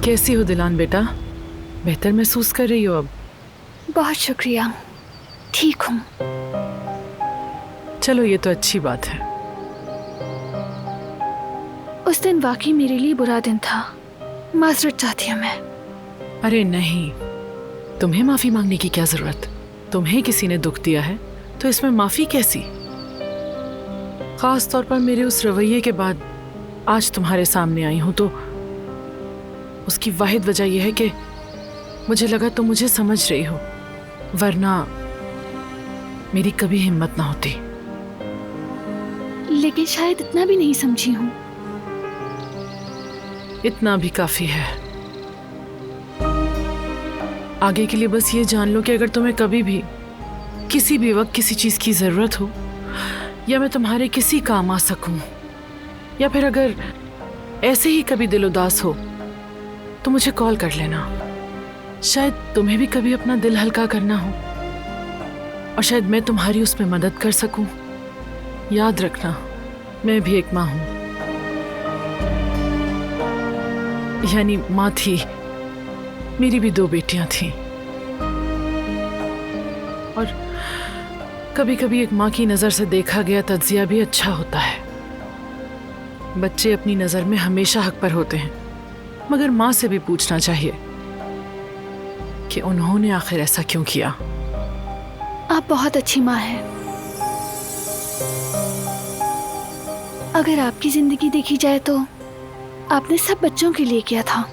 कैसी हो दिलान बेटा? बेहतर महसूस कर रही हो अब? बहुत शुक्रिया, ठीक हूँ। चलो ये तो अच्छी बात है। उस दिन वाकई मेरे लिए बुरा दिन था, माजरत चाहती हूँ मैं। अरे नहीं, तुम्हें माफी मांगने की क्या जरूरत? तुम्हें किसी ने दुख दिया है तो इसमें माफी कैसी? खास तौर पर मेरे उस रवैये के बाद आज तुम्हारे सामने आई हूं तो उसकी वाहिद वजह यह है कि मुझे लगा तुम मुझे समझ रही हो, वरना मेरी कभी हिम्मत ना होती। लेकिन शायद इतना भी नहीं समझी हूँ। इतना भी काफी है। आगे के लिए बस ये जान लो कि अगर तुम्हें कभी भी किसी भी वक्त किसी चीज की जरूरत हो, या मैं तुम्हारे किसी काम आ सकूं, या फिर अगर ऐसे ही कभी दिल उदास हो तो मुझे कॉल कर लेना। शायद तुम्हें भी कभी अपना दिल हल्का करना हो और शायद मैं तुम्हारी उसमें मदद कर सकूं। याद रखना, मैं भी एक माँ हूं, यानी माँ थी। मेरी भी 2 बेटियां थीं और कभी कभी एक माँ की नजर से देखा गया तज्जिया भी अच्छा होता है। बच्चे अपनी नजर में हमेशा हक पर होते हैं, मगर माँ से भी पूछना चाहिए कि उन्होंने आखिर ऐसा क्यों किया। आप बहुत अच्छी माँ हैं। अगर आपकी जिंदगी देखी जाए तो आपने सब बच्चों के लिए किया था।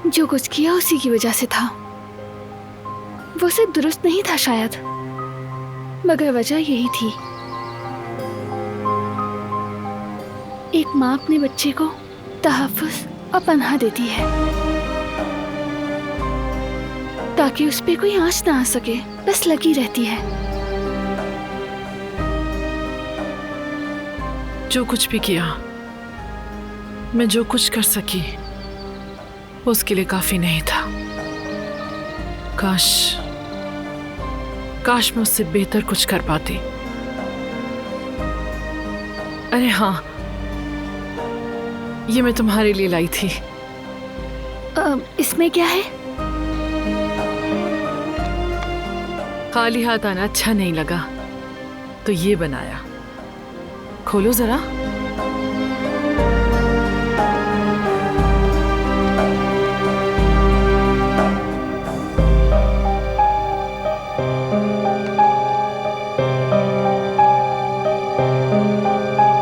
जो कुछ किया उसी की वजह से था। वो सिर्फ दुरुस्त नहीं था शायद, मगर वजह यही थी। एक माँ अपने बच्चे को तहफ़्फ़ुज़ और पनाह देती है ताकि उस पे कोई आंच ना आ सके, बस लगी रहती है। जो कुछ भी किया, मैं जो कुछ कर सकी उसके लिए काफी नहीं था। काश मैं उससे बेहतर कुछ कर पाती। अरे हाँ, ये मैं तुम्हारे लिए लाई थी। इसमें क्या है? खाली हाथ आना अच्छा नहीं लगा तो ये बनाया। खोलो जरा।